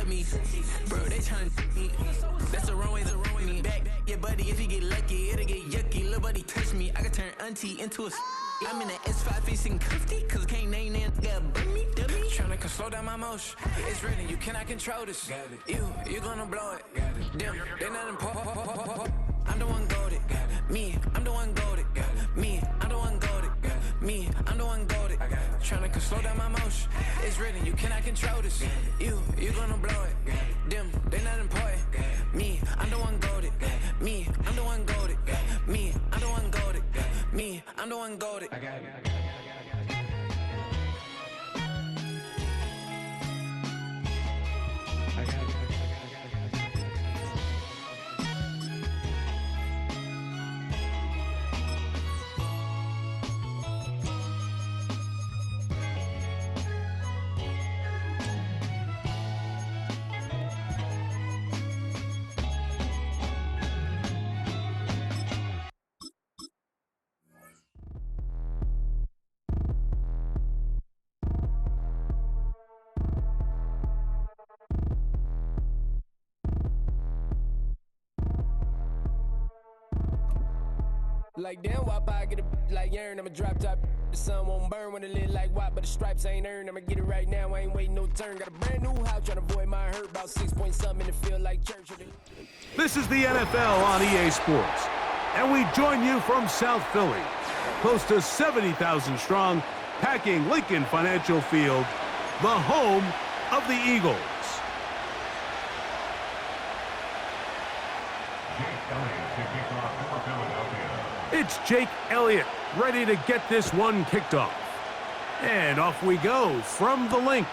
love me. Bro, they tryna me. That's the wrong way, me. Back, yeah, buddy, if you get lucky, it'll get yucky. Little buddy touch me, I can turn auntie into a I'm in the S5 facing comfy, cause I can't name that nigga dummy. Tryna slow down my motion. It's written, you cannot control this. You gonna blow it. Them, they not important. I'm the one goated. Me, I'm the one goated. Me, I'm the one goated. Me, I'm the one goated. Tryna slow down my motion. It's written, you cannot control this. You gonna blow it. Them, they not important. Me, I'm the one goated. Me, I'm the one goated. Me, I'm the one goated. Me, I'm the one goated. I got it. Like damn, why I get a like urn? I'ma drop top. The sun won't burn when it lit like what, but the stripes ain't earned. I'ma get it right now, I ain't waiting no turn. Got a brand new house, trying to avoid my hurt. About 6 point something and it feel like church. This is the NFL on EA Sports, and we join you from South Philly, close to 70,000 strong, packing Lincoln Financial Field, the home of the Eagles. It's Jake Elliott ready to get this one kicked off. And off we go from the link.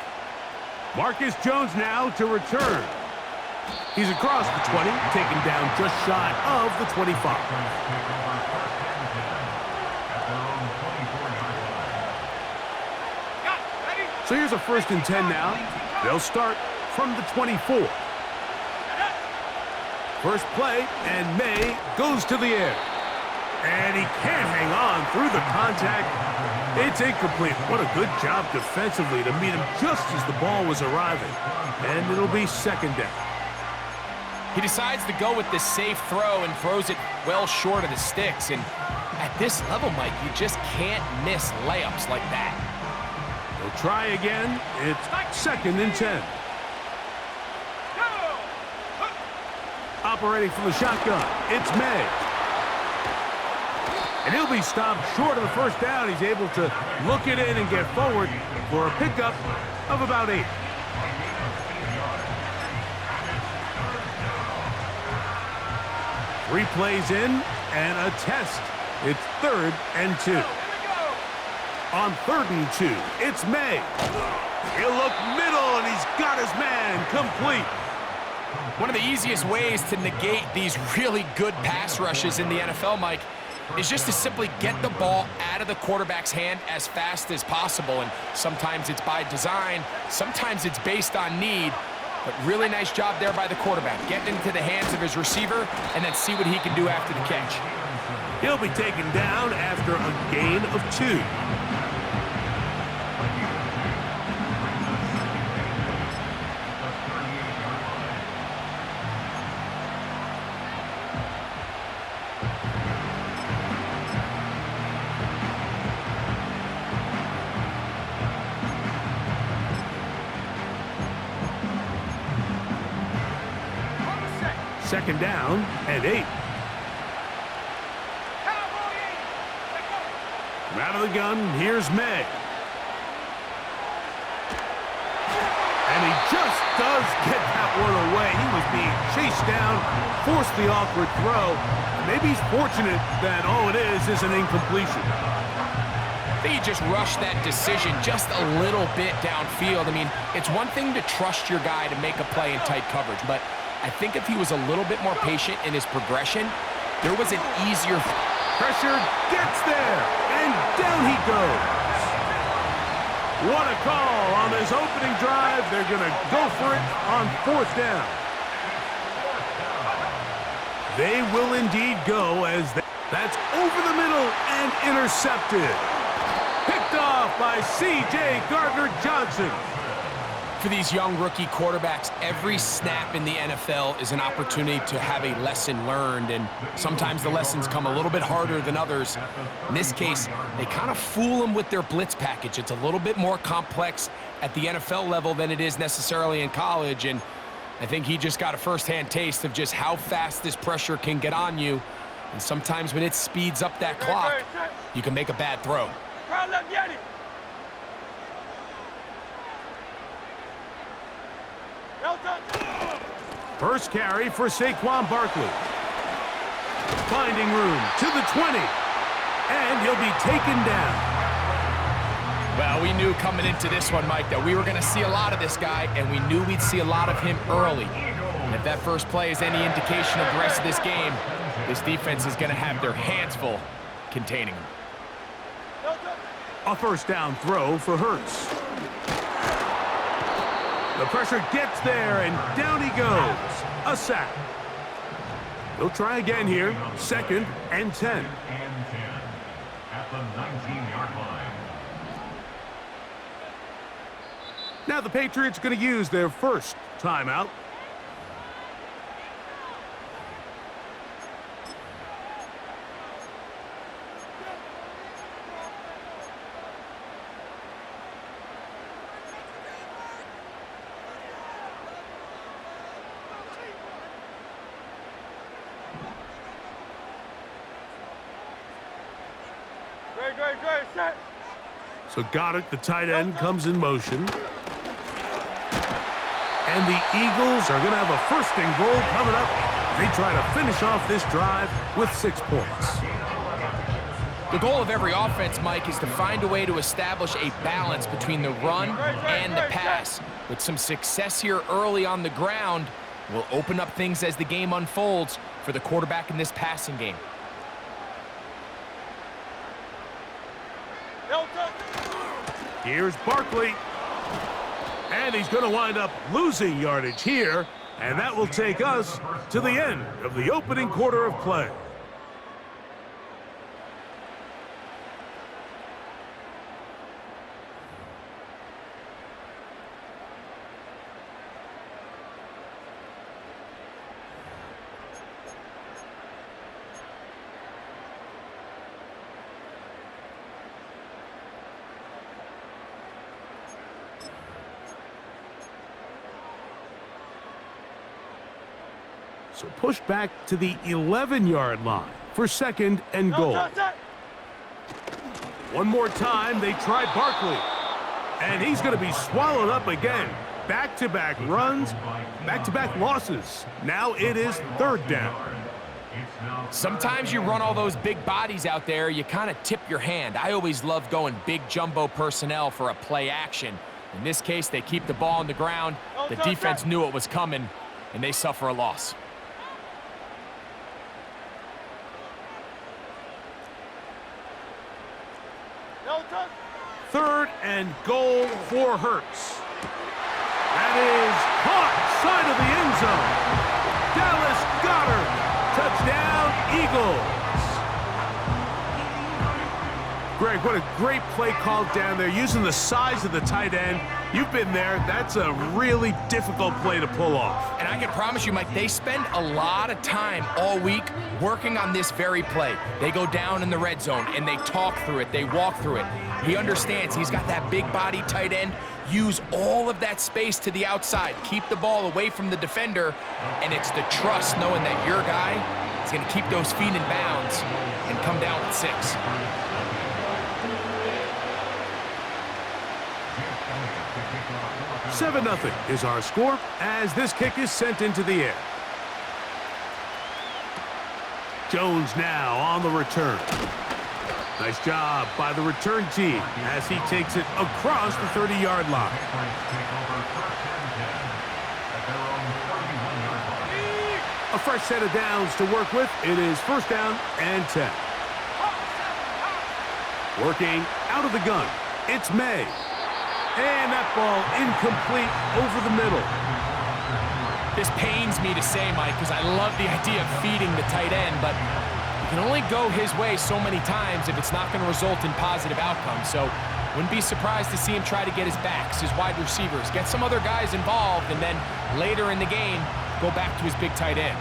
Marcus Jones now to return. He's across the 20, taken down just shy of the 25. So here's a 1st and 10 now. They'll start from the 24. First play, and May goes to the air. And he can't hang on through the contact. It's incomplete. What a good job defensively to meet him just as the ball was arriving. And it'll be 2nd down. He decides to go with this safe throw and throws it well short of the sticks. And at this level, Mike, you just can't miss layups like that. He'll try again. It's 2nd and 10. Operating from the shotgun, it's May. And he'll be stopped short of the 1st down. He's able to look it in and get forward for a pickup of about 8. Three plays in and a test. It's 3rd and 2. On 3rd and 2, it's May. He'll look middle, and he's got his man complete. One of the easiest ways to negate these really good pass rushes in the NFL, Mike, is just to simply get the ball out of the quarterback's hand as fast as possible. And sometimes it's by design, sometimes it's based on need. But really nice job there by the quarterback. Getting into the hands of his receiver and then see what he can do after the catch. He'll be taken down after a gain of 2. Second down and 8. From out of the gun, here's May. And he just does get that one away. He was being chased down, forced the awkward throw. Maybe he's fortunate that all it is an incompletion. I think he just rushed that decision just a little bit downfield. I mean, it's one thing to trust your guy to make a play in tight coverage, but I think if he was a little bit more patient in his progression, there was an easier... Pressure gets there, and down he goes. What a call on this opening drive. They're going to go for it on 4th down. They will indeed go as that's over the middle and intercepted. Picked off by C.J. Gardner-Johnson. For these young rookie quarterbacks, every snap in the NFL is an opportunity to have a lesson learned, and sometimes the lessons come a little bit harder than others. In this case, they kind of fool them with their blitz package. It's a little bit more complex at the NFL level than it is necessarily in college, and I think he just got a first-hand taste of just how fast this pressure can get on you, and sometimes when it speeds up that clock, you can make a bad throw. First carry for Saquon Barkley. Finding room to the 20. And he'll be taken down. Well, we knew coming into this one, Mike, that we were going to see a lot of this guy, and we knew we'd see a lot of him early. And if that first play is any indication of the rest of this game, this defense is going to have their hands full containing him. A first down throw for Hurts. The pressure gets there, and down he goes. A sack. He'll try again here. 2nd and 10. At the 19-yard line. Now the Patriots going to use their first timeout. So got it. The tight end comes in motion. And the Eagles are going to have a first and goal coming up. They try to finish off this drive with 6 points. The goal of every offense, Mike, is to find a way to establish a balance between the run and the pass. With some success here early on the ground, will open up things as the game unfolds for the quarterback in this passing game. Here's Barkley. And he's going to wind up losing yardage here. And that will take us to the end of the opening quarter of play. So push back to the 11-yard line for 2nd and goal. One more time, they try Barkley. And he's going to be swallowed up again. Back-to-back runs, back-to-back losses. Now it is 3rd down. Sometimes you run all those big bodies out there, you kind of tip your hand. I always love going big jumbo personnel for a play action. In this case, they keep the ball on the ground. The defense knew it was coming, and they suffer a loss. 3rd and goal for Hurts. That is caught side of the end zone. Dallas Goedert. Touchdown, Eagles. Greg, what a great play called down there, using the size of the tight end. You've been there. That's a really difficult play to pull off. And I can promise you, Mike, they spend a lot of time all week working on this very play. They go down in the red zone, and they talk through it. They walk through it. He understands he's got that big body tight end. Use all of that space to the outside. Keep the ball away from the defender, and it's the trust knowing that your guy is going to keep those feet in bounds and come down with 6. Seven 0 is our score as this kick is sent into the air. Jones now on the return. Nice job by the return team as he takes it across the 30-yard line. A fresh set of downs to work with. It is 1st down and 10. Working out of the gun. It's May. And that ball incomplete over the middle. This pains me to say, Mike, because I love the idea of feeding the tight end, but you can only go his way so many times if it's not going to result in positive outcomes. So Wouldn't be surprised to see him try to get his backs, his wide receivers, get some other guys involved, and then later in the game, go back to his big tight end.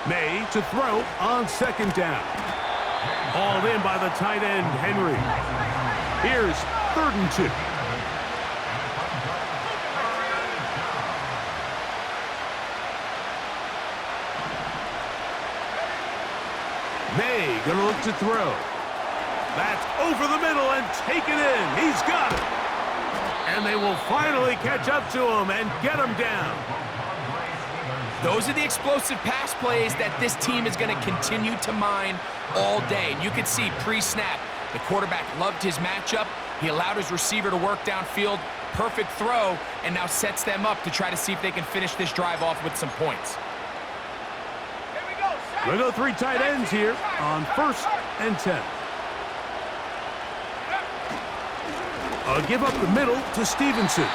May to throw on second down. Hauled in by the tight end, Henry. Here's 3rd and 2. May gonna look to throw. That's over the middle and taken in. He's got it. And they will finally catch up to him and get him down. Those are the explosive pass plays that this team is going to continue to mine all day. And you can see pre-snap, the quarterback loved his matchup. He allowed his receiver to work downfield. Perfect throw, and now sets them up to try to see if they can finish this drive off with some points. We'll go 3 tight ends here on 1st and 10. A give up the middle to Stevenson.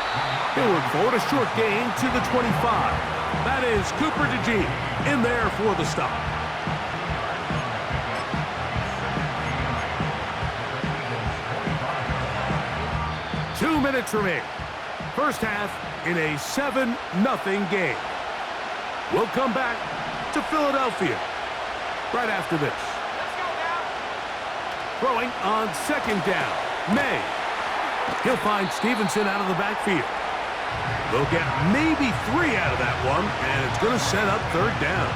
He'll work forward, a short gain to the 25. That is Cooper DeJean in there for the stop. Two minutes remain. First half in a 7-0 game. We'll come back to Philadelphia right after this. Throwing on second down. May. He'll find Stevenson out of the backfield. They'll get maybe 3 out of that one, and it's going to set up 3rd down.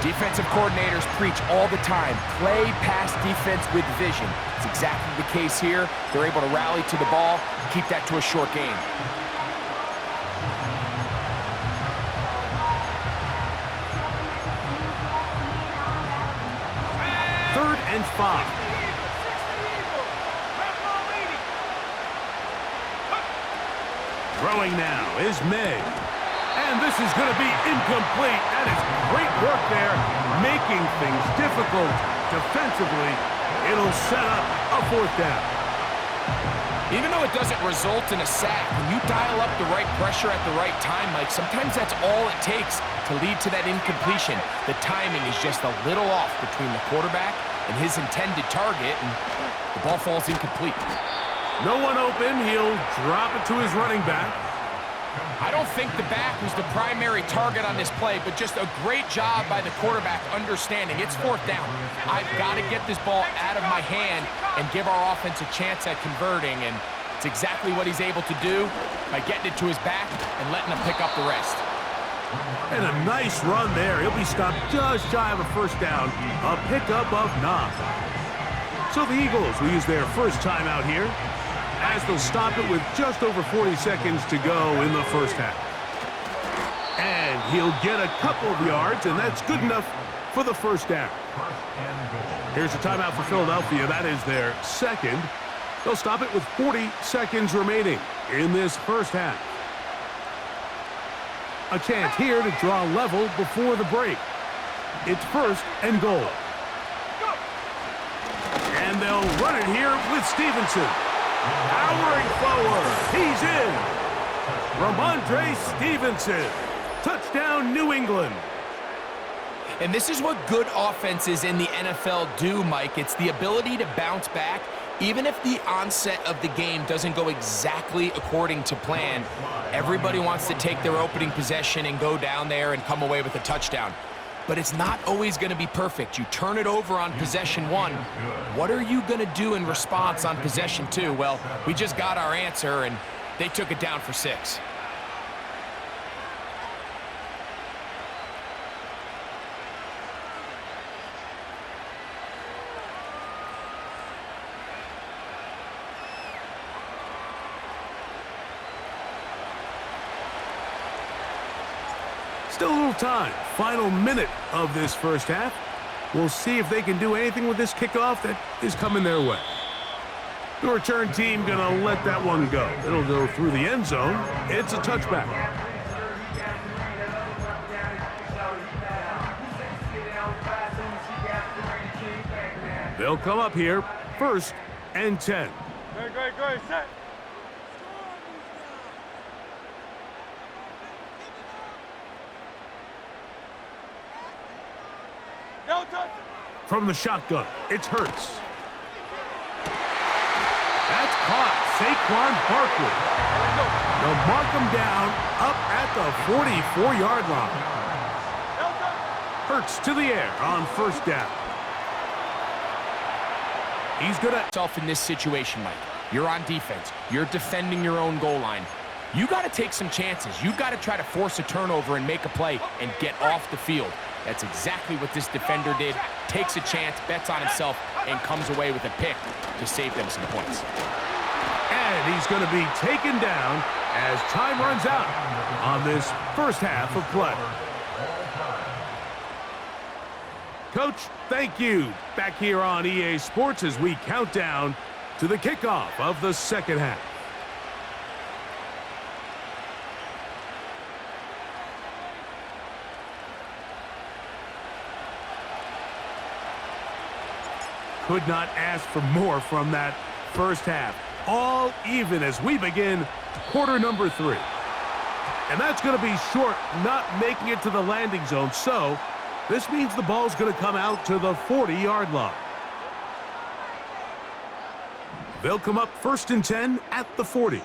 Defensive coordinators preach all the time, play pass defense with vision. It's exactly the case here. They're able to rally to the ball, keep that to a short game. 3rd and 5. Throwing now is May. And this is going to be incomplete. That is great work there, making things difficult defensively. It'll set up a 4th down. Even though it doesn't result in a sack, when you dial up the right pressure at the right time, Mike, sometimes that's all it takes to lead to that incompletion. The timing is just a little off between the quarterback and his intended target, and the ball falls incomplete. No one open. He'll drop it to his running back. I don't think the back was the primary target on this play, but just a great job by the quarterback understanding it's 4th down. I've got to get this ball out of my hand and give our offense a chance at converting, and it's exactly what he's able to do by getting it to his back and letting him pick up the rest. And a nice run there. He'll be stopped just shy of a 1st down. A pickup of 9. So the Eagles will use their first timeout here, as they'll stop it with just over 40 seconds to go in the first half. And he'll get a couple of yards, and that's good enough for the 1st down. Here's a timeout for Philadelphia. That is their 2nd. They'll stop it with 40 seconds remaining in this first half. A chance here to draw level before the break. It's 1st and goal. And they'll run it here with Stevenson. Powering forward. He's in. Ramondre Stevenson. Touchdown, New England. And this is what good offenses in the NFL do, Mike. It's the ability to bounce back. Even if the onset of the game doesn't go exactly according to plan, everybody wants to take their opening possession and go down there and come away with a touchdown. But it's not always going to be perfect. You turn it over on possession 1. What are you going to do in response on possession 2? Well, we just got our answer, and they took it down for 6. Still a little time. Final minute of this first half. We'll see if they can do anything with this kickoff that is coming their way. The return team going to let that one go. It'll go through the end zone. It's a touchback. They'll come up here, 1st and 10. Go, set. From the shotgun, it's Hurts. That's caught. Saquon Barkley. They'll mark him down up at the 44-yard line. Hurts to the air on first down. He's going to... In this situation, Mike, you're on defense. You're defending your own goal line. You got to take some chances. You got to try to force a turnover and make a play and get off the field. That's exactly what this defender did. Takes a chance, bets on himself, and comes away with a pick to save them some points. And he's going to be taken down as time runs out on this first half of play. Coach, thank you. Back here on EA Sports as we count down to the kickoff of the second half. Could not ask for more from that first half. All even as we begin quarter number 3. And that's going to be short, not making it to the landing zone. So this means the ball's going to come out to the 40-yard line. They'll come up 1st and 10 at the 40.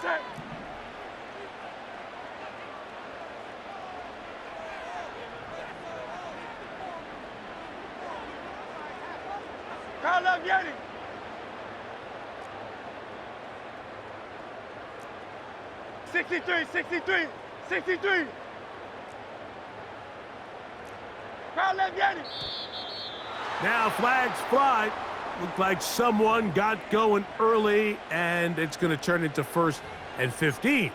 Set. Call up Yeti. Sixty-three. Call up Yeti. Now flags fly. Looked like someone got going early, and it's going to turn into 1st and 15.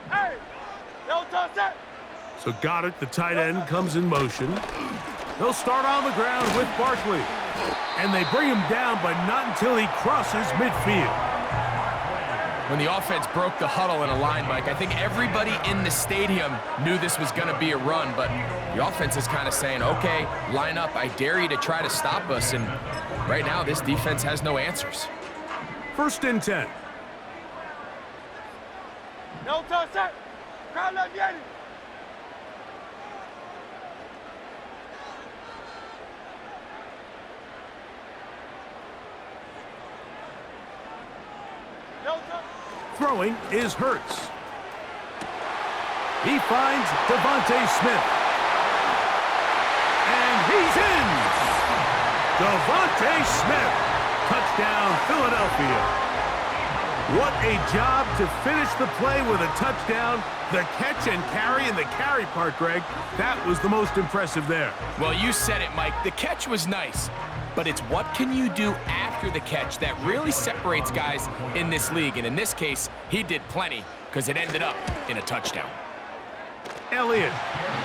Hey, don't touch that. So Goddard, the tight end, comes in motion. They'll start on the ground with Barkley. And they bring him down, but not until he crosses midfield. When the offense broke the huddle in a line, Mike, I think everybody in the stadium knew this was going to be a run, but the offense is kind of saying, okay, line up. I dare you to try to stop us. And right now, this defense has no answers. 1st and 10. Don't touch that. Call up Yeti. Throwing is Hurts. He finds Devontae Smith. And he's in! Devontae Smith. Touchdown, Philadelphia. What a job to finish the play with a touchdown. The catch and carry, and the carry part, Greg, that was the most impressive there. Well, you said it, Mike. The catch was nice, but it's what can you do after the catch that really separates guys in this league. And in this case, he did plenty because it ended up in a touchdown. Elliott,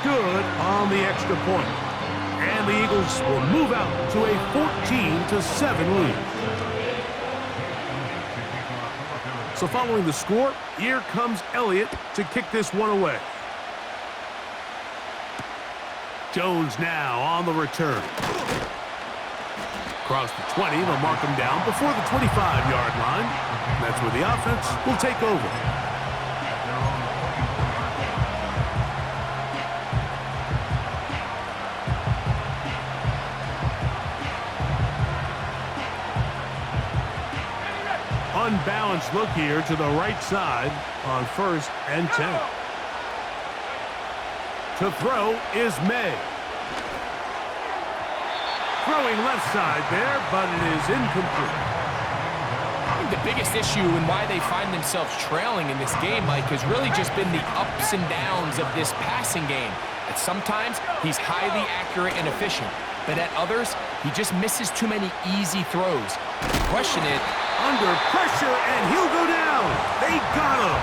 good on the extra point. And the Eagles will move out to a 14-7 lead. So following the score, here comes Elliott to kick this one away. Jones now on the return. Across the 20, they'll mark him down before the 25-yard line. That's where the offense will take over. Unbalanced look here to the right side on 1st and 10. To throw is May. Throwing left side there, but it is incomplete. I think the biggest issue and why they find themselves trailing in this game, Mike, has really just been the ups and downs of this passing game. At sometimes, he's highly accurate and efficient, but at others, he just misses too many easy throws. The question is, under pressure, and he'll go down. They got him.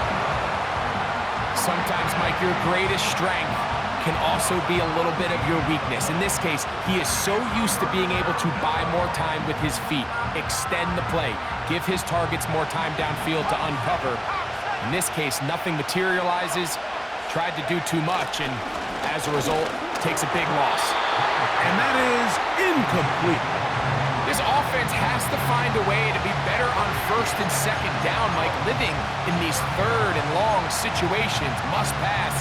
Sometimes, Mike, your greatest strength can also be a little bit of your weakness. In this case, he is so used to being able to buy more time with his feet, extend the play, give his targets more time downfield to uncover. In this case, nothing materializes, tried to do too much, and as a result, takes a big loss. And that is incomplete. This offense has to find a way to be better on first and second down, Mike. Living in these third and long situations, must pass,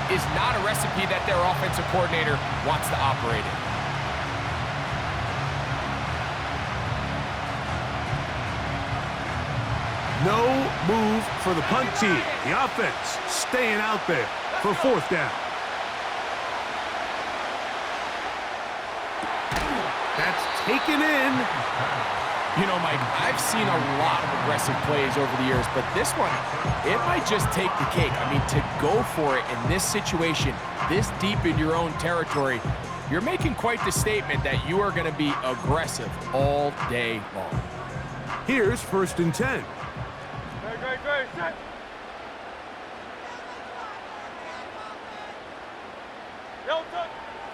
is not a recipe that their offensive coordinator wants to operate in. No move for the punt team. The offense staying out there for fourth down. That's taken in. You know, Mike, I've seen a lot of aggressive plays over the years, but this one, it might just take the cake. I mean, to go for it in this situation, this deep in your own territory, you're making quite the statement that you are going to be aggressive all day long. Here's 1st and 10. Great, set.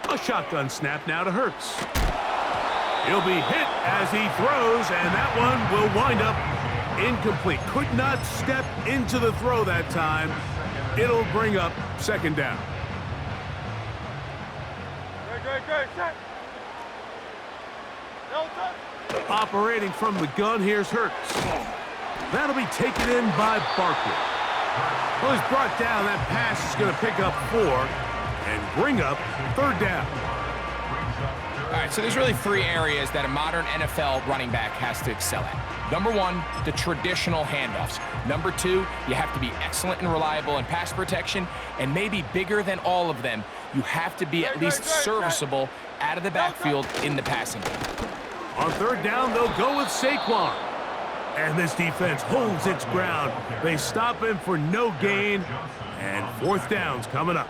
A shotgun snap now to Hurts. He'll be hit as he throws, and that one will wind up incomplete. Could not step into the throw that time. It'll bring up 2nd down. Great, set. Operating from the gun, here's Hurts. That'll be taken in by Barkley. Well, he's brought down. That pass is going to pick up 4 and bring up 3rd down. All right, so there's really 3 areas that a modern NFL running back has to excel at. Number 1, the traditional handoffs. Number 2, you have to be excellent and reliable in pass protection. And maybe bigger than all of them, you have to be at least serviceable out of the backfield in the passing game. On 3rd down, they'll go with Saquon. And this defense holds its ground. They stop him for no gain. And 4th down's coming up.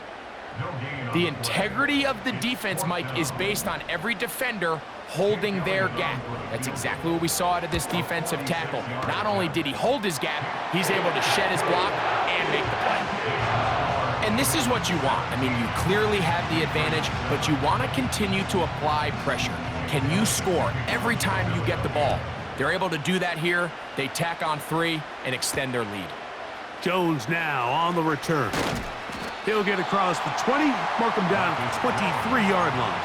The integrity of the defense, Mike, is based on every defender holding their gap. That's exactly what we saw out of this defensive tackle. Not only did he hold his gap, he's able to shed his block and make the play. And this is what you want. I mean, you clearly have the advantage, but you want to continue to apply pressure. Can you score every time you get the ball? They're able to do that here. They tack on 3 and extend their lead. Jones now on the return. He'll get across the 20, mark him down at the 23-yard line.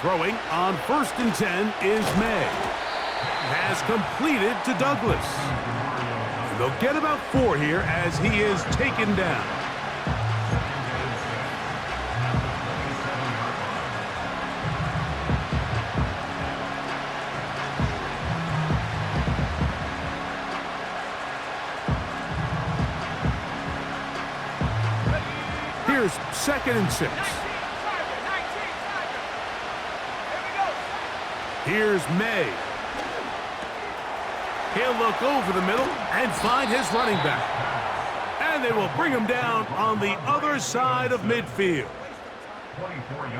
Throwing on 1st and 10 is May. Has completed to Douglas. And they'll get about 4 here as he is taken down. Here's 2nd and 6. Here's May. He'll look over the middle and find his running back. And they will bring him down on the other side of midfield.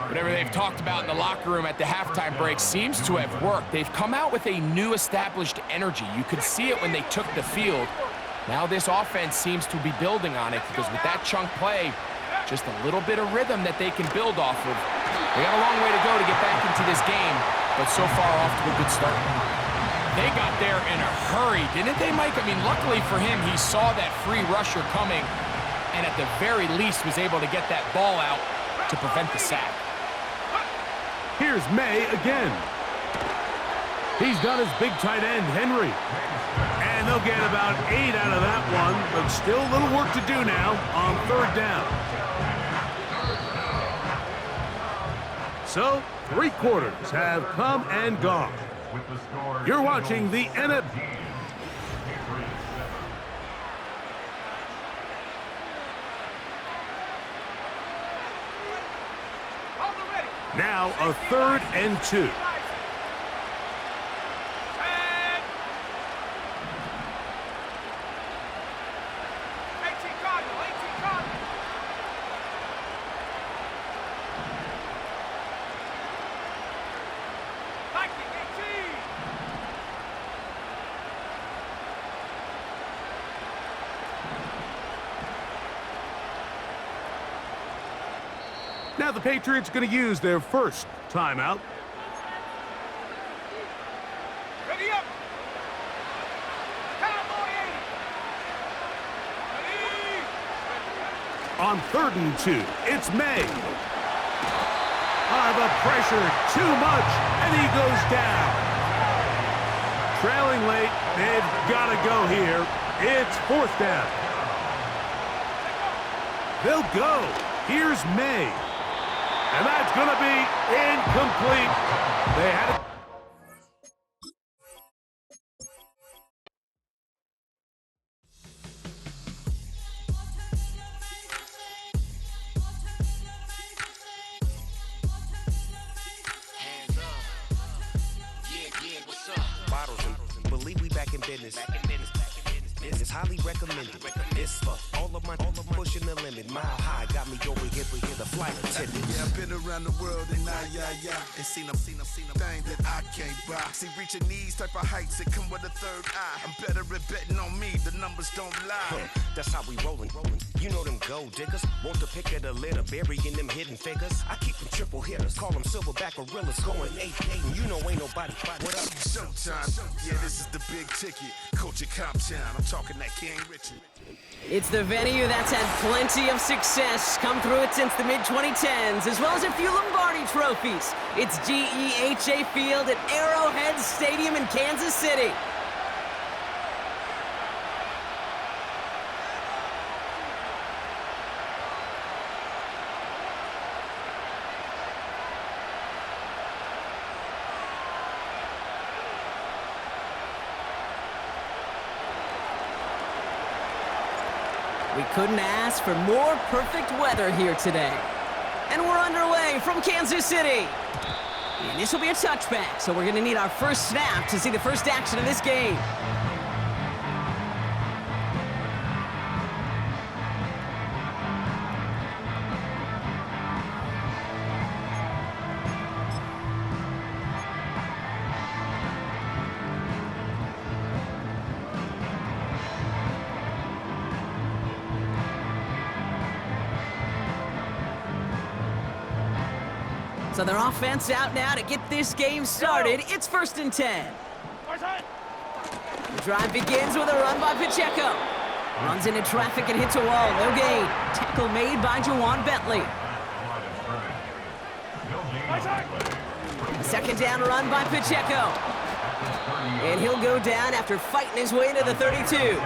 Whatever they've talked about in the locker room at the halftime break seems to have worked. They've come out with a new established energy. You could see it when they took the field. Now this offense seems to be building on it because with that chunk play, just a little bit of rhythm that they can build off of. They got a long way to go to get back into this game, but so far off to a good start. They got there in a hurry, didn't they, Mike? I mean, luckily for him, he saw that free rusher coming and at the very least was able to get that ball out to prevent the sack. Here's May again. He's got his big tight end, Henry. And they'll get about 8 out of that one, but still a little work to do now on 3rd down. So, 3 quarters have come and gone. You're watching the NFL. Now a 3rd and 2. Now the Patriots going to use their first timeout. On 3rd and 2, it's May. The pressure, too much, and he goes down. Trailing late, they've got to go here. It's 4th down. They'll go. Here's May. And that's going to be incomplete. They had it. Believe we back in business. This is highly recommended. It's for all of my pushing the limit. Mile high got me over here the flight attendant. Yeah, I've been around the world and and seen them thing that I can't buy. See, reaching these type of heights, it come with a third eye. I'm better at betting on me, the numbers don't lie. That's how we rollin'. You know them gold diggers, want to pick of the litter, burying them hidden figures. I keep them triple hitters, call them silverback gorillas, going 8-8, and you know ain't nobody. What up? Showtime. Yeah, this is the big ticket. Coach at Comptown. I'm talking that King Richard. It's the venue that's had plenty of success, come through it since the mid-2010s, as well as a few Lombardi trophies. It's GEHA Field at Arrowhead Stadium in Kansas City. We couldn't ask for more perfect weather here today. And we're underway from Kansas City. And this will be a touchback, so we're going to need our first snap to see the first action of this game. So their offense out now to get this game started. It's 1st and 10. The drive begins with a run by Pacheco. Runs into traffic and hits a wall. No gain. Tackle made by Jawan Bentley. A 2nd down run by Pacheco. And he'll go down after fighting his way into the 32.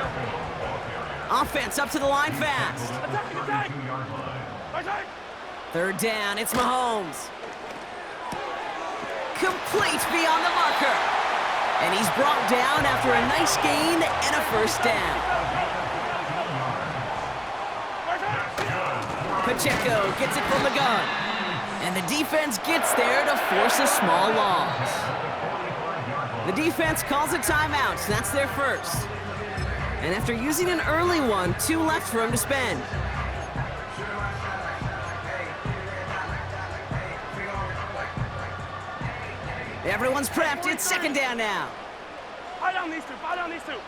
Offense up to the line fast. 3rd down, it's Mahomes. Complete beyond the marker. And he's brought down after a nice gain and a 1st down. Pacheco gets it from the gun. And the defense gets there to force a small loss. The defense calls a timeout, so that's their first. And after using an early one, 2 left for him to spend. Everyone's prepped. It's 2nd down now. Fire down these two.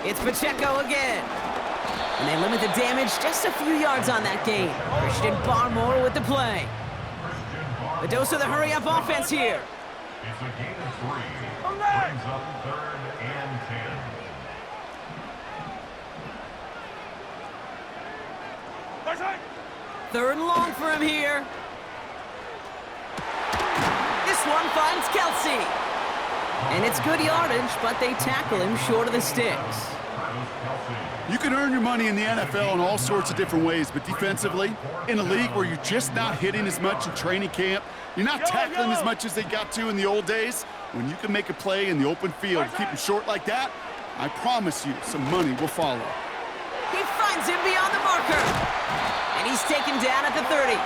It's Pacheco again. And they limit the damage just a few yards on that gain. Christian Barmore with the play. The dose of the hurry-up offense here. It's a gain of 3. Brings up 3rd and 10. 3rd and long for him here. This one finds Kelsey. And it's good yardage, but they tackle him short of the sticks. You can earn your money in the NFL in all sorts of different ways, but defensively, in a league where you're just not hitting as much in training camp, you're not tackling as much as they got to in the old days, when you can make a play in the open field, keep them short like that, I promise you some money will follow. He finds him beyond the marker. And he's taken down at the 30.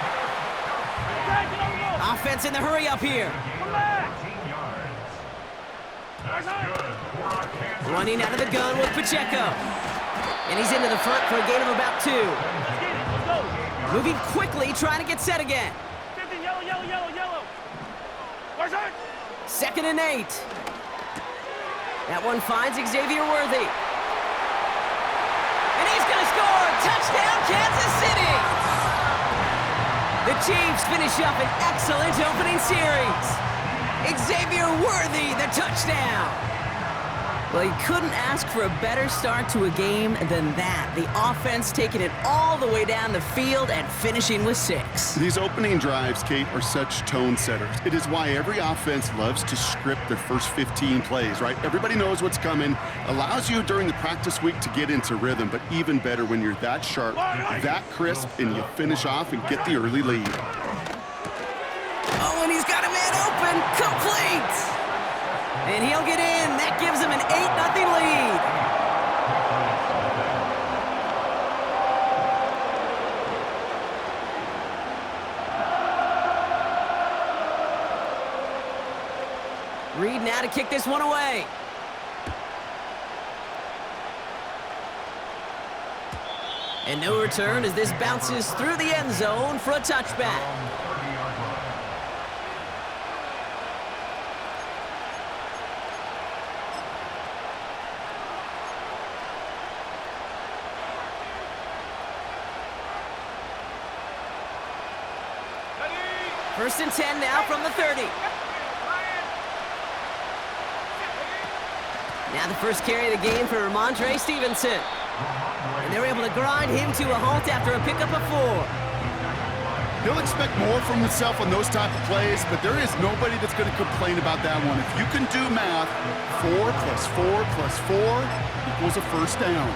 Offense in the hurry up here. Running out of the gun with Pacheco. And he's into the front for a gain of about 2. Moving quickly, trying to get set again. 15, yellow. 2nd and 8. That one finds Xavier Worthy. And he's going to score! Touchdown, Kansas City! The Chiefs finish up an excellent opening series. Xavier Worthy, the touchdown. Well, you couldn't ask for a better start to a game than that. The offense taking it all the way down the field and finishing with 6. These opening drives, Kate, are such tone setters. It is why every offense loves to script their first 15 plays, right? Everybody knows what's coming. Allows you during the practice week to get into rhythm, but even better when you're that sharp, that crisp, and you finish off and get the early lead. Oh, and he's got a man open. Complete! And he'll get in. That gives him an 8-0 lead. Reed now to kick this one away. And no return as this bounces through the end zone for a touchback. First and 10 now from the 30. Now the first carry of the game for Ramondre Stevenson. And they were able to grind him to a halt after a pickup of 4. He'll expect more from himself on those type of plays, but there is nobody that's going to complain about that one. If you can do math, 4 plus 4 plus 4 equals a first down.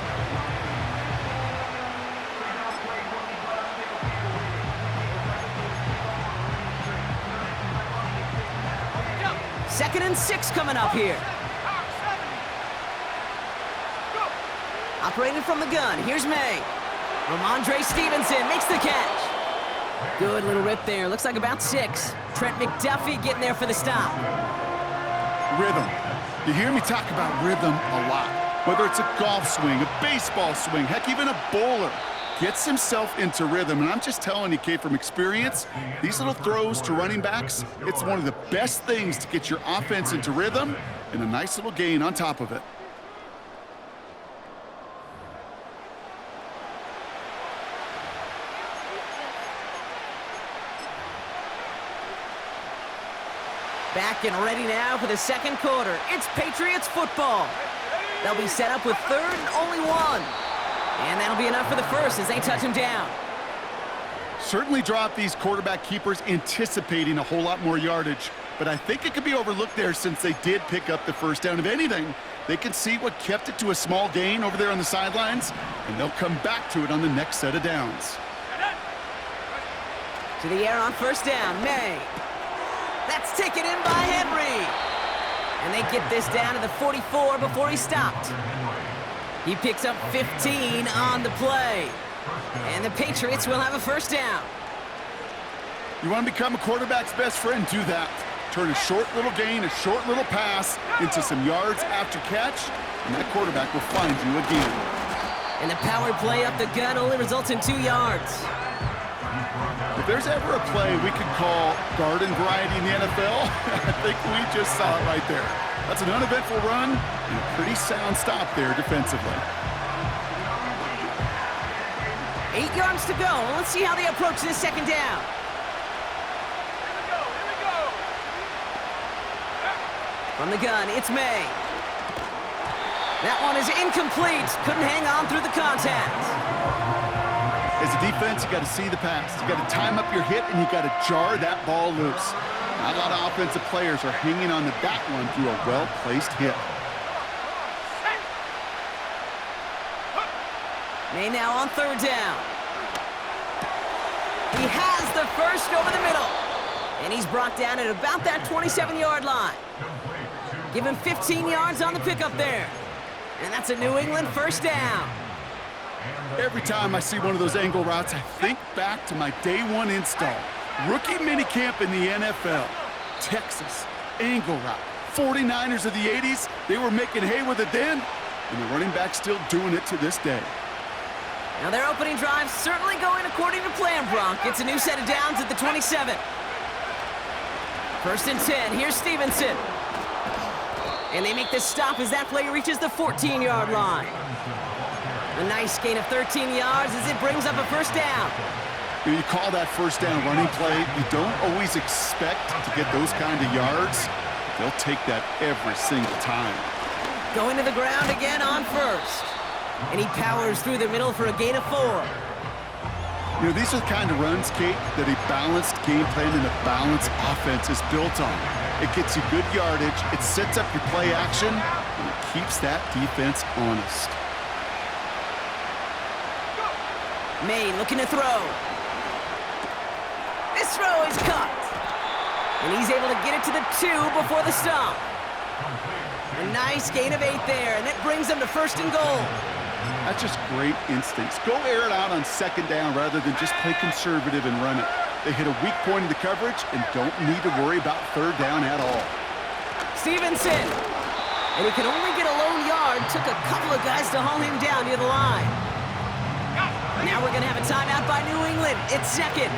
Second and 6 coming up here. Operating from the gun, here's May. Ramondre Stevenson makes the catch. Good little rip there, looks like about 6. Trent McDuffie getting there for the stop. Rhythm. You hear me talk about rhythm a lot. Whether it's a golf swing, a baseball swing, heck, even a bowler. Gets himself into rhythm, and I'm just telling you, Kate, from experience, these little throws to running backs, it's one of the best things to get your offense into rhythm and a nice little gain on top of it. Back and ready now for the second quarter. It's Patriots football. They'll be set up with third and only 1. And that'll be enough for the first as they touch him down. Certainly drop these quarterback keepers anticipating a whole lot more yardage, but I think it could be overlooked there since they did pick up the first down. If anything, they can see what kept it to a small gain over there on the sidelines, and they'll come back to it on the next set of downs. To the air on first down, May. That's taken in by Henry. And they get this down to the 44 before he stopped. He picks up 15 on the play. And the Patriots will have a first down. You want to become a quarterback's best friend? Do that. Turn a short little gain, a short little pass into some yards after catch, and that quarterback will find you again. And the power play up the gut only results in 2 yards. If there's ever a play we could call garden variety in the NFL, I think we just saw it right there. That's an uneventful run and a pretty sound stop there defensively. 8 yards to go. Let's see how they approach this second down. From the gun, it's May. That one is incomplete. Couldn't hang on through the contact. As a defense, you got to see the pass. You got to time up your hit, and you got to jar that ball loose. Not a lot of offensive players are hanging on to that one through a well-placed hit. May now on third down. He has the first over the middle. And he's brought down at about that 27-yard line. Give him 15 yards on the pickup there. And that's a New England first down. Every time I see one of those angle routes, I think back to my day 1 install. Rookie minicamp in the NFL. Texas, angle route. 49ers of the 80s, they were making hay with it then, and the running back's still doing it to this day. Now their opening drive certainly going according to plan, Bronk. It's a new set of downs at the 27. First and 10, here's Stevenson. And they make the stop as that play reaches the 14-yard line. A nice gain of 13 yards as it brings up a first down. You call that first down running play. You don't always expect to get those kind of yards. They'll take that every single time. Going to the ground again on first. And he powers through the middle for a gain of 4. You know, these are the kind of runs, Kate, that a balanced game plan and a balanced offense is built on. It gets you good yardage, it sets up your play action, and it keeps that defense honest. May looking to throw. This throw is caught. And he's able to get it to the 2 before the stop. A nice gain of 8 there, and that brings them to 1st and goal. That's just great instincts. Go air it out on 2nd down rather than just play conservative and run it. They hit a weak point in the coverage and don't need to worry about 3rd down at all. Stevenson. And he can only get a lone yard. Took a couple of guys to haul him down near the line. Now we're going to have a timeout by New England. It's 2nd.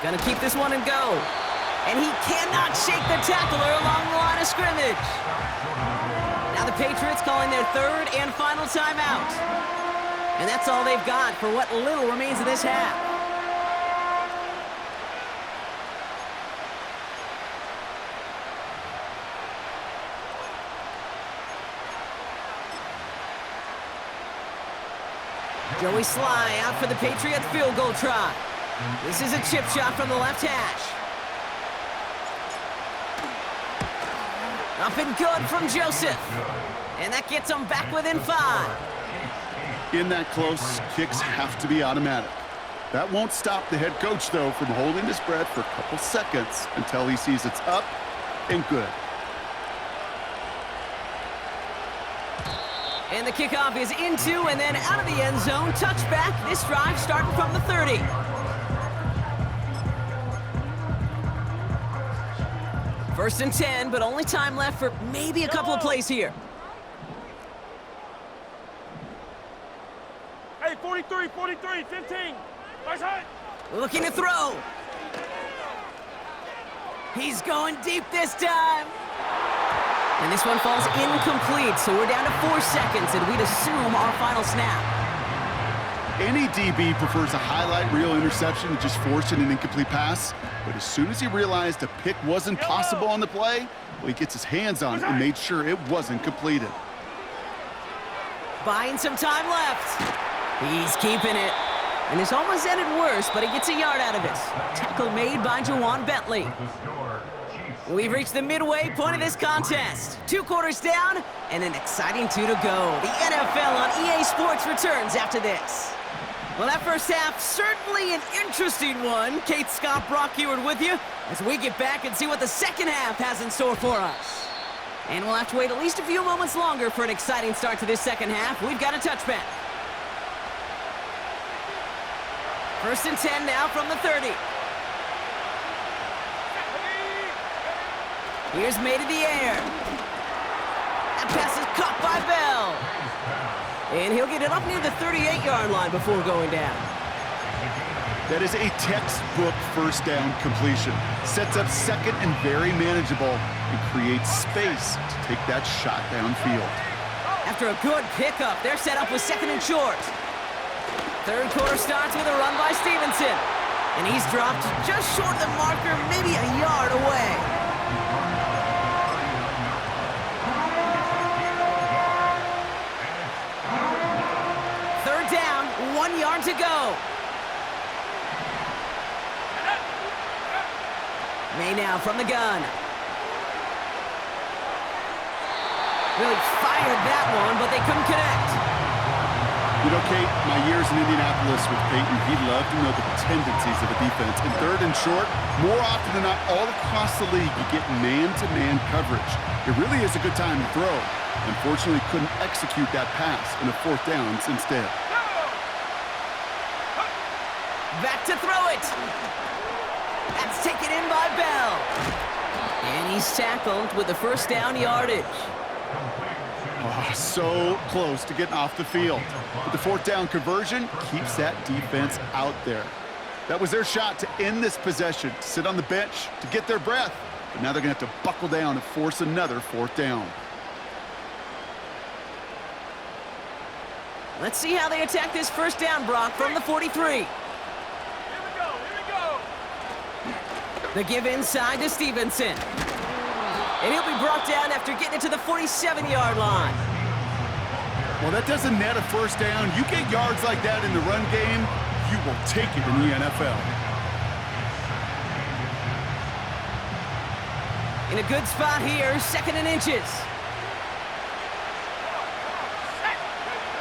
Gonna keep this one and go. And he cannot shake the tackler along the line of scrimmage. Now the Patriots calling their 3rd and final timeout. And that's all they've got for what little remains of this half. Joey Sly out for the Patriots field goal try. This is a chip shot from the left hash. Up and good from Joseph. And that gets them back within 5. In that close, kicks have to be automatic. That won't stop the head coach, though, from holding his breath for a couple seconds until he sees it's up and good. And the kickoff is into and then out of the end zone. Touchback. This drive starting from the 30. First and 10, but only time left for maybe a couple of plays here. Hey, 43, 15. Nice hit. Looking to throw. He's going deep this time. And this one falls incomplete, so we're down to 4 seconds, and we'd assume our final snap. Any DB prefers a highlight reel interception to just forcing an incomplete pass. But as soon as he realized a pick wasn't possible on the play, well, he gets his hands on it and made sure it wasn't completed. Buying some time left. He's keeping it. And this almost ended worse, but he gets a yard out of it. Tackle made by Jawan Bentley. We've reached the midway point of this contest. 2 quarters down and an exciting 2 to go. The NFL on EA Sports returns after this. Well, that first half, certainly an interesting one. Kate, Scott, Brock Eward with you as we get back and see what the second half has in store for us. And we'll have to wait at least a few moments longer for an exciting start to this second half. We've got a touchback. First and 10 now from the 30. Here's made in the air. That pass is caught by Bell. And he'll get it up near the 38-yard line before going down. That is a textbook first down completion. Sets up 2nd and very manageable and creates space to take that shot downfield. After a good pickup, they're set up with 2nd and short. Third quarter starts with a run by Stevenson. And he's dropped just short of the marker, maybe a yard away. Third down, 1 yard to go. May now from the gun. Really fired that one, but they couldn't connect. You know, Kate, my years in Indianapolis with Peyton, he loved to know the tendencies of a defense. In 3rd and short, more often than not, all across the league, you get man-to-man coverage. It really is a good time to throw. Unfortunately, couldn't execute that pass in a 4th downs instead. Back to throw it. That's taken in by Bell. And he's tackled with the first down yardage. Oh, so close to getting off the field. But the 4th down conversion keeps that defense out there. That was their shot to end this possession, to sit on the bench, to get their breath. But now they're going to have to buckle down and force another 4th down. Let's see how they attack this first down, Brock, from the 43. Here we go. The give inside to Stevenson. And he'll be brought down after getting it to the 47-yard line. Well, that doesn't net a first down. You get yards like that in the run game, you will take it in the NFL. In a good spot here, 2nd and inches.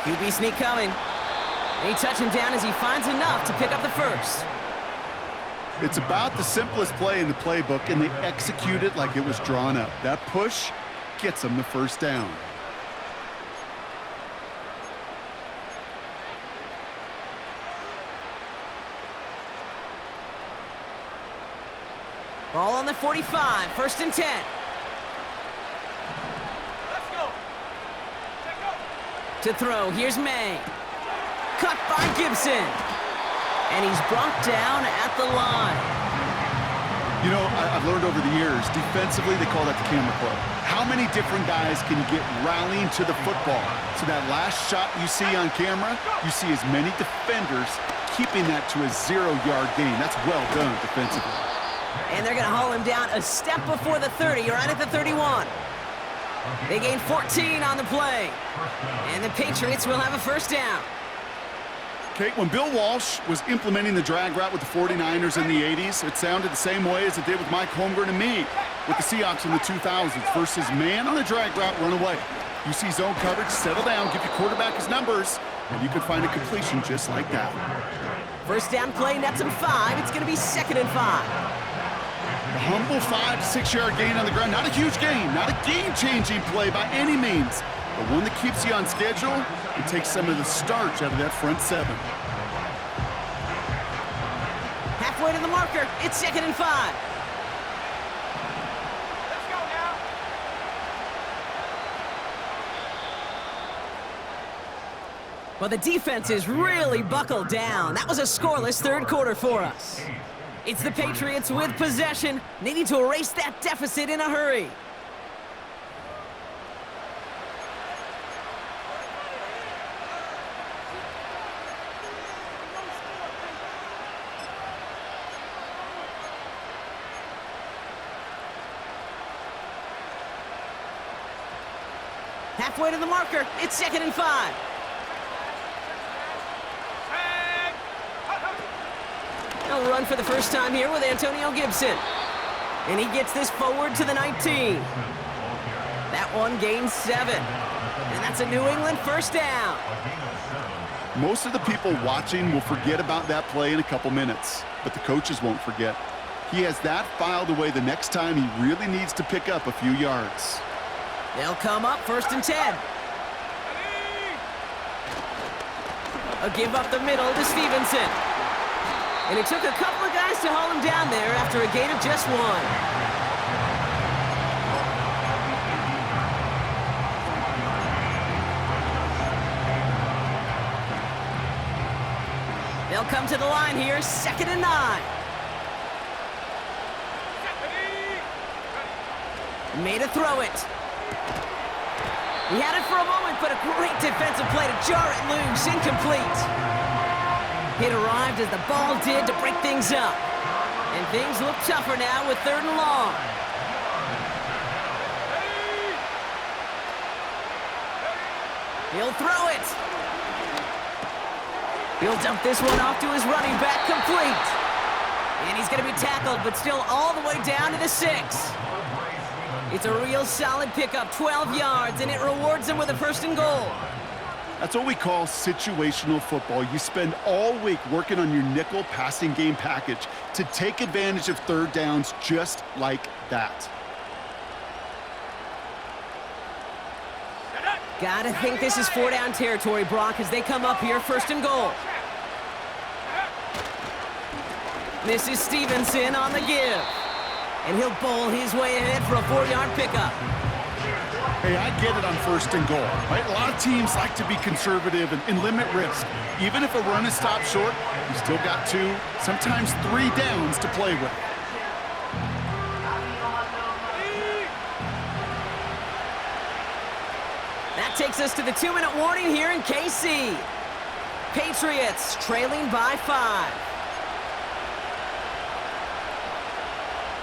QB sneak coming. They touch him down as he finds enough to pick up the first. It's about the simplest play in the playbook, and they execute it like it was drawn up. That push gets them the first down. Ball on the 45, 1st and 10. Let's go. To throw, here's May. Cut by Gibson. And he's brought down at the line. You know, I've learned over the years, defensively, they call that the camera club. How many different guys can you get rallying to the football? So that last shot you see on camera, you see as many defenders keeping that to a 0-yard gain. That's well done defensively. And they're going to haul him down a step before the 30, right at the 31. They gain 14 on the play. And the Patriots will have a first down. Okay, when Bill Walsh was implementing the drag route with the 49ers in the 80s, it sounded the same way as it did with Mike Holmgren and me with the Seahawks in the 2000s. Versus man on the drag route, run away. You see zone coverage, settle down, give your quarterback his numbers, and you can find a completion just like that. First down play, nets him 5. It's going to be 2nd and 5. A humble 5 to 6 yard gain on the ground. Not a huge gain, not a game-changing play by any means, but one that keeps you on schedule and takes some of the starch out of that front 7. Halfway to the marker, it's 2nd and 5. Let's go now. Well, the defense is really buckled down. That was a scoreless 3rd quarter for us. It's the Patriots with possession, needing to erase that deficit in a hurry. Halfway to the marker, it's 2nd and 5. He'll run for the first time here with Antonio Gibson. And he gets this forward to the 19. That one gains 7. And that's a New England first down. Most of the people watching will forget about that play in a couple minutes, but the coaches won't forget. He has that filed away the next time he really needs to pick up a few yards. They'll come up 1st and 10. A give up the middle to Stevenson. And it took a couple of guys to haul him down there after a gain of just 1. They'll come to the line here, 2nd and 9. Made a throw it. He had it for a moment, but a great defensive play to jar it loose, incomplete. It arrived as the ball did to break things up. And things look tougher now with 3rd and long. He'll throw it. He'll dump this one off to his running back, complete. And he's going to be tackled, but still all the way down to the 6. It's a real solid pickup, 12 yards, and it rewards him with a 1st and goal. That's what we call situational football. You spend all week working on your nickel passing game package to take advantage of 3rd downs just like that. Gotta think this is 4-down territory, Brock, as they come up here, 1st and goal. This is Stevenson on the give. And he'll bowl his way ahead for a 4-yard pickup. Hey, I get it on 1st and goal, right? A lot of teams like to be conservative and limit risk. Even if a run is stopped short, you still got 2, sometimes 3 downs to play with. That That takes us to the 2-minute warning here in KC. Patriots trailing by 5.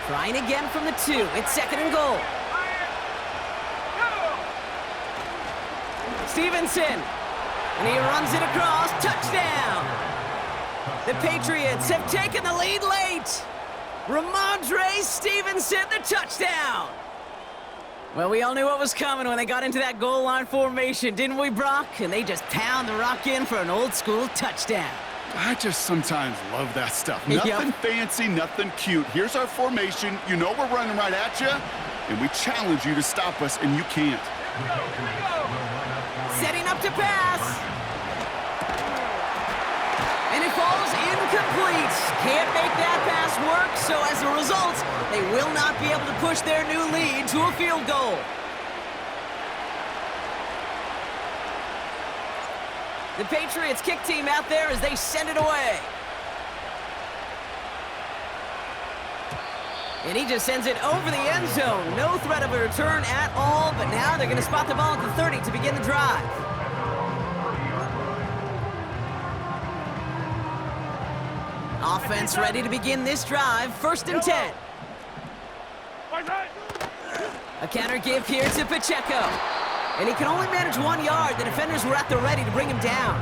Trying again from the 2. It's 2nd and goal. Stevenson. And he runs it across. Touchdown. The Patriots have taken the lead late. Ramondre Stevenson, the touchdown. Well, we all knew what was coming when they got into that goal line formation, didn't we, Brock? And they just pound the rock in for an old-school touchdown. I just sometimes love that stuff. Yep. Nothing fancy, nothing cute. Here's our formation. You know we're running right at you, and we challenge you to stop us, and you can't. Setting up to pass. And it falls incomplete. Can't make that pass work, so as a result, they will not be able to push their new lead to a field goal. The Patriots kick team out there as they send it away. And he just sends it over the end zone. No threat of a return at all, but now they're going to spot the ball at the 30 to begin the drive. Offense ready to begin this drive. 1st and 10. A counter give here to Pacheco. And he can only manage 1 yard. The defenders were at the ready to bring him down.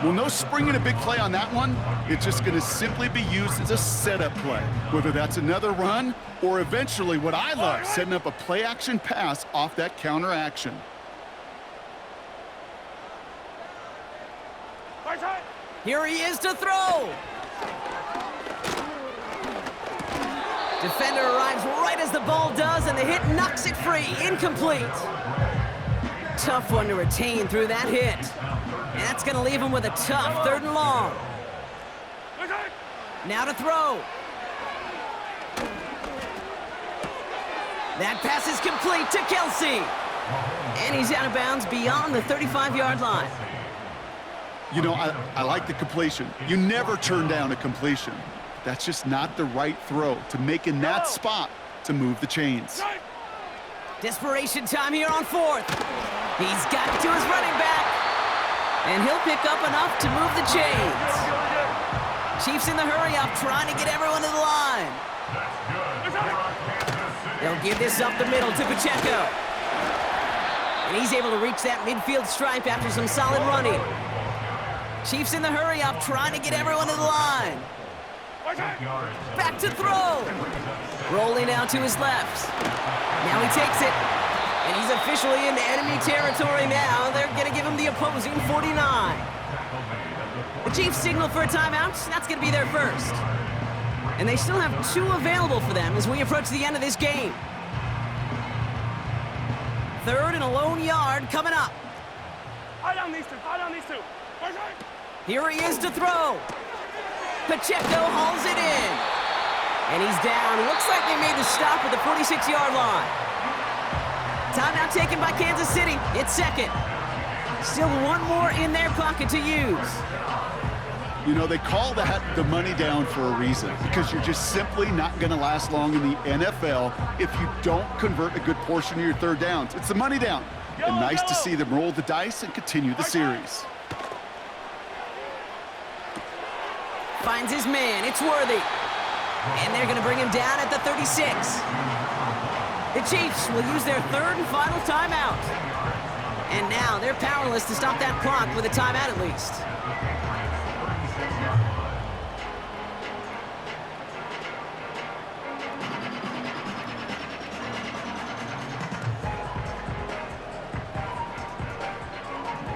Well, no springing a big play on that one. It's just going to simply be used as a setup play, whether that's another run or eventually what I love, setting up a play-action pass off that counter action. Here he is to throw. Defender arrives right as the ball does, and the hit knocks it free. Incomplete. Tough one to retain through that hit. And that's going to leave him with a tough 3rd and long. Now to throw. That pass is complete to Kelsey. And he's out of bounds beyond the 35-yard line. You know, I like the completion. You never turn down a completion. That's just not the right throw to make in that spot to move the chains. Desperation time here on 4th. He's got to his running back. And he'll pick up enough to move the chains. Chiefs in the hurry-up, trying to get everyone to the line. They'll give this up the middle to Pacheco. And he's able to reach that midfield stripe after some solid running. Chiefs in the hurry-up, trying to get everyone to the line. Back to throw. Rolling out to his left. Now he takes it. And he's officially into enemy territory now. They're going to give him the opposing 49. The Chiefs signal for a timeout. That's going to be their first. And they still have 2 available for them as we approach the end of this game. 3rd and a lone yard coming up. Eye down these two. Here he is to throw. Pacheco hauls it in. And he's down. Looks like they made the stop at the 46-yard line. Timeout taken by Kansas City. It's 2nd. Still 1 more in their pocket to use. You know, they call that the money down for a reason, because you're just simply not going to last long in the NFL if you don't convert a good portion of your 3rd downs. It's the money down. And nice to see them roll the dice and continue the series. Finds his man. It's Worthy. And they're going to bring him down at the 36. The Chiefs will use their 3rd and final timeout. And now they're powerless to stop that clock with a timeout at least.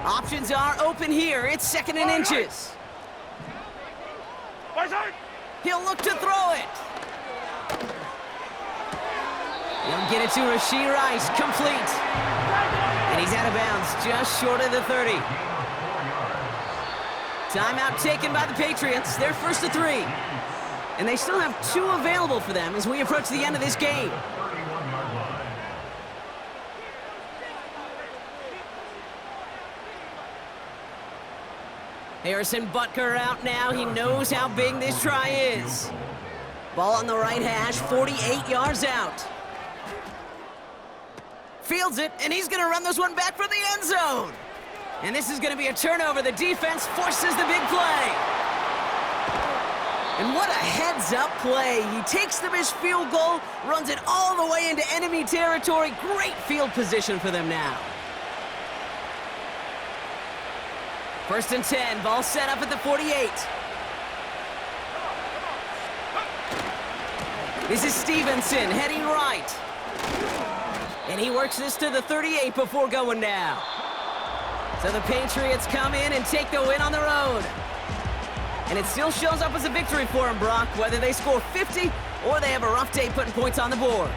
Options are open here. It's 2nd and inches. He'll look to throw it. He'll get it to Rashee Rice, complete. And he's out of bounds, just short of the 30. Timeout taken by the Patriots, they're 1st to 3. And they still have 2 available for them as we approach the end of this game. Harrison Butker out now. He knows how big this try is. Ball on the right hash, 48 yards out. Fields it, and he's gonna run this one back for the end zone. And this is gonna be a turnover. The defense forces the big play. And what a heads-up play. He takes the missed field goal, runs it all the way into enemy territory. Great field position for them now. 1st and 10, ball set up at the 48. This is Stevenson heading right. And he works this to the 38 before going down. So the Patriots come in and take the win on the road. And it still shows up as a victory for them, Brock, whether they score 50 or they have a rough day putting points on the board.